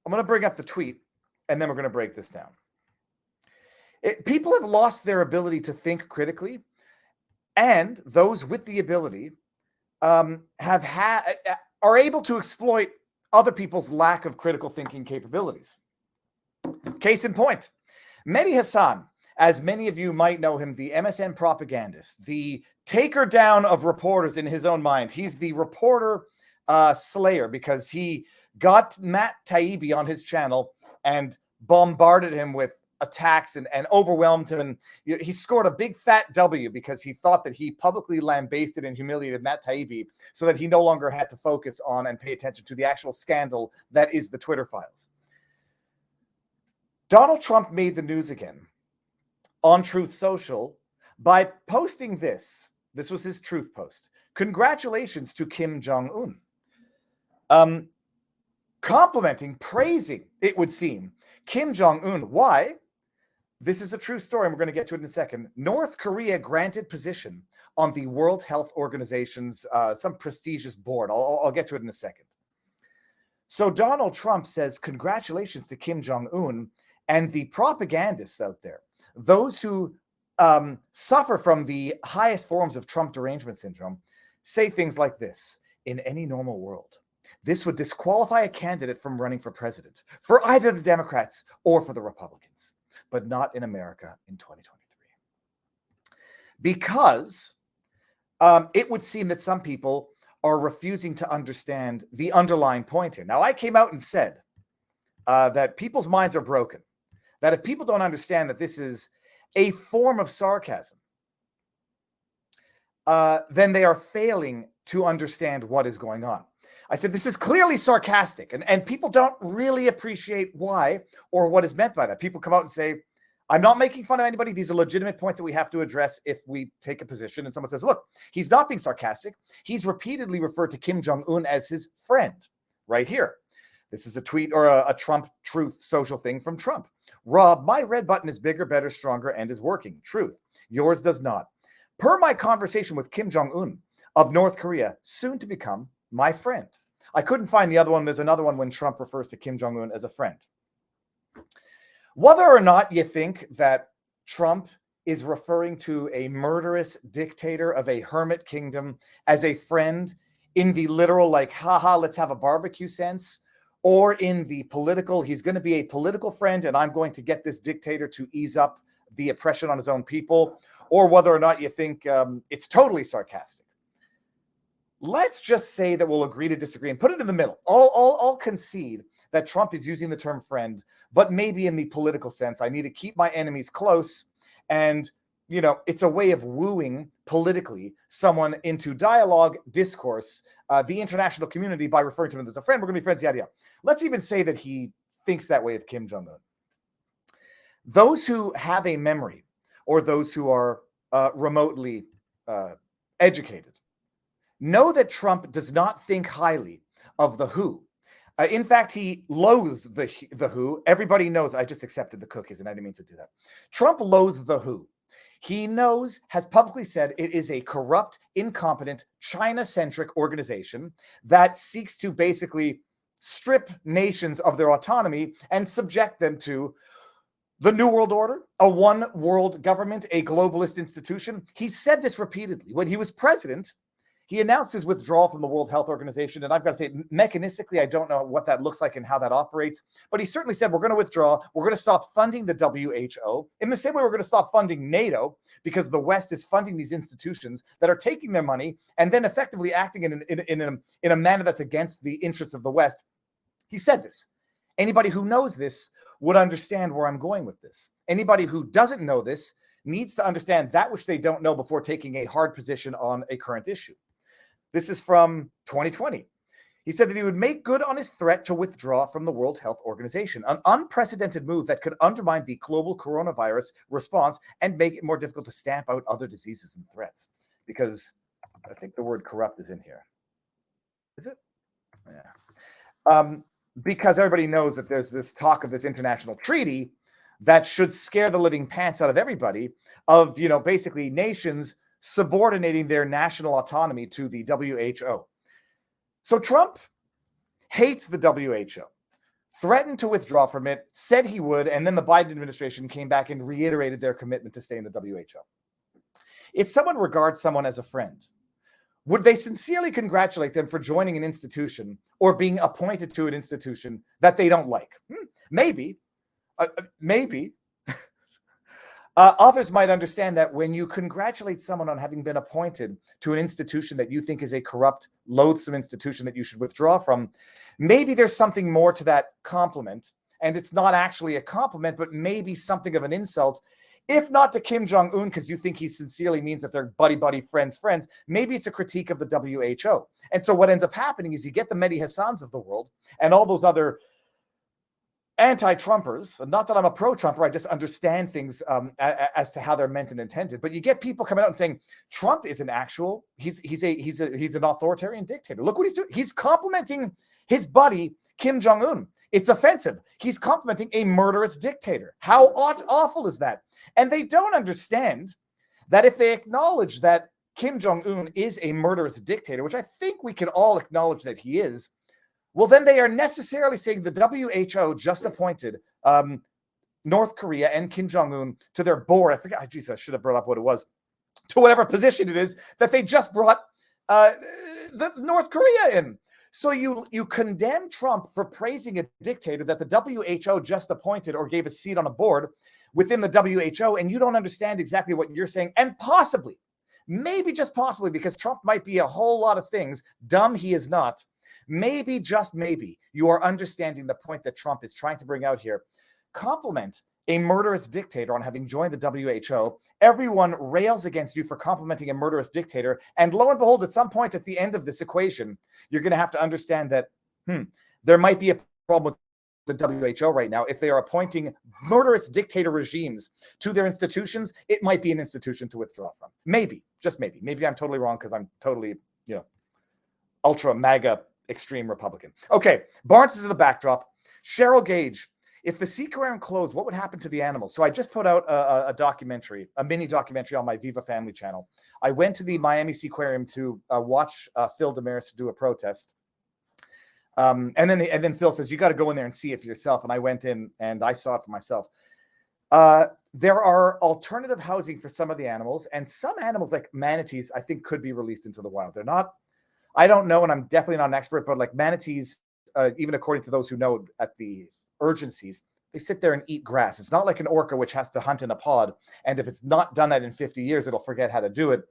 I'm going to bring up the tweet, and then we're going to break this down. People have lost their ability to think critically, and those with the ability are able to exploit other people's lack of critical thinking capabilities. Case in point, Mehdi Hassan, as many of you might know him, the MSN propagandist, the taker down of reporters in his own mind. He's the reporter slayer because he got Matt Taibbi on his channel and bombarded him with attacks and overwhelmed him. And he scored a big fat W because he thought that he publicly lambasted and humiliated Matt Taibbi so that he no longer had to focus on and pay attention to the actual scandal that is the Twitter files. Donald Trump made the news again on Truth Social by posting this. This was his truth post. Congratulations to Kim Jong-un. Complimenting, praising, it would seem, Kim Jong-un. Why? This is a true story, and we're going to get to it in a second. North Korea granted position on the World Health Organization's some prestigious board. I'll get to it in a second. So Donald Trump says, congratulations to Kim Jong-un and the propagandists out there, those who suffer from the highest forms of Trump derangement syndrome, say things like this: in any normal world, this would disqualify a candidate from running for president for either the Democrats or for the Republicans, but not in America in 2023. Because it would seem that some people are refusing to understand the underlying point here. Now, I came out and said that people's minds are broken, that if people don't understand that this is a form of sarcasm, then they are failing to understand what is going on. I said, this is clearly sarcastic, and people don't really appreciate why or what is meant by that. People come out and say, I'm not making fun of anybody. These are legitimate points that we have to address if we take a position. And someone says, look, he's not being sarcastic. He's repeatedly referred to Kim Jong-un as his friend right here. This is a tweet or a Trump Truth Social thing from Trump. Rob, my red button is bigger, better, stronger, and is working. Truth. Yours does not. Per my conversation with Kim Jong-un of North Korea, soon to become my friend. I couldn't find the other one. There's another one when Trump refers to Kim Jong-un as a friend. Whether or not you think that Trump is referring to a murderous dictator of a hermit kingdom as a friend in the literal, like, haha, let's have a barbecue sense, or in the political, he's going to be a political friend and I'm going to get this dictator to ease up the oppression on his own people, or whether or not you think it's totally sarcastic. Let's just say that we'll agree to disagree and put it in the middle. I'll concede that Trump is using the term friend, but maybe in the political sense, I need to keep my enemies close. And, you know, it's a way of wooing politically someone into dialogue, discourse, the international community by referring to him as a friend. We're going to be friends, yada, yada. Let's even say that he thinks that way of Kim Jong-un. Those who have a memory or those who are remotely educated know that Trump does not think highly of the WHO. In fact, he loathes the WHO. Everybody knows. I just accepted the cookies and I didn't mean to do that. Trump loathes the WHO. He knows, has publicly said, it is a corrupt, incompetent, China-centric organization that seeks to basically strip nations of their autonomy and subject them to the New World Order, a one world government, a globalist institution. He said this repeatedly. When he was president, he announced his withdrawal from the World Health Organization. And I've got to say, mechanistically, I don't know what that looks like and how that operates. But he certainly said, we're going to withdraw. We're going to stop funding the WHO. In the same way, we're going to stop funding NATO because the West is funding these institutions that are taking their money and then effectively acting in a manner that's against the interests of the West. He said this. Anybody who knows this would understand where I'm going with this. Anybody who doesn't know this needs to understand that which they don't know before taking a hard position on a current issue. This is from 2020. He said that he would make good on his threat to withdraw from the World Health Organization, an unprecedented move that could undermine the global coronavirus response and make it more difficult to stamp out other diseases and threats. Because I think the word corrupt is in here. Is it? Yeah. Because everybody knows that there's this talk of this international treaty that should scare the living pants out of everybody of, you know, basically nations subordinating their national autonomy to the WHO. So Trump hates the WHO threatened to withdraw from it, said he would, and then the Biden administration came back and reiterated their commitment to stay in the WHO. If someone regards someone as a friend, would they sincerely congratulate them for joining an institution or being appointed to an institution that they don't like? Maybe. Maybe. Others might understand that when you congratulate someone on having been appointed to an institution that you think is a corrupt, loathsome institution that you should withdraw from, maybe there's something more to that compliment, and it's not actually a compliment, but maybe something of an insult. If not to Kim Jong-un, because you think he sincerely means that they're buddy, friends, maybe it's a critique of the WHO. And so what ends up happening is you get the Mehdi Hassans of the world and all those other anti-Trumpers. Not that I'm a pro-Trumper, I just understand things as to how they're meant and intended. But you get people coming out and saying Trump is an actual, he's an authoritarian dictator. Look what he's doing. He's complimenting his buddy Kim Jong-un. It's offensive. He's complimenting a murderous dictator. How awful is that? And they don't understand that if they acknowledge that Kim Jong-un is a murderous dictator, which I think we can all acknowledge that he is, well, then they are necessarily saying the WHO just appointed North Korea and Kim Jong-un to their board. I forget, I should have brought up what it was, to whatever position it is that they just brought the North Korea in. So you condemn Trump for praising a dictator that the WHO just appointed or gave a seat on a board within the WHO, and you don't understand exactly what you're saying, and possibly, maybe just possibly, because Trump might be a whole lot of things, dumb he is not, maybe, just maybe, you are understanding the point that Trump is trying to bring out here. Compliment a murderous dictator on having joined the WHO. Everyone rails against you for complimenting a murderous dictator. And lo and behold, at some point at the end of this equation, you're going to have to understand that there might be a problem with the WHO right now. If they are appointing murderous dictator regimes to their institutions, it might be an institution to withdraw from. Maybe, just maybe. Maybe I'm totally wrong because I'm totally, ultra MAGA extreme Republican. Okay, Barnes is the backdrop. Cheryl Gage, if the seaquarium closed, what would happen to the animals? So I just put out a documentary, a mini documentary on my Viva family channel. I went to the Miami Seaquarium to watch Phil Damaris do a protest. And then Phil says, you got to go in there and see it for yourself. And I went in and I saw it for myself. There are alternative housing for some of the animals, and some animals like manatees, I think, could be released into the wild. They're not, I don't know, and I'm definitely not an expert, but like manatees, even according to those who know at the urgencies, they sit there and eat grass. It's not like an orca, which has to hunt in a pod. And if it's not done that in 50 years, it'll forget how to do it.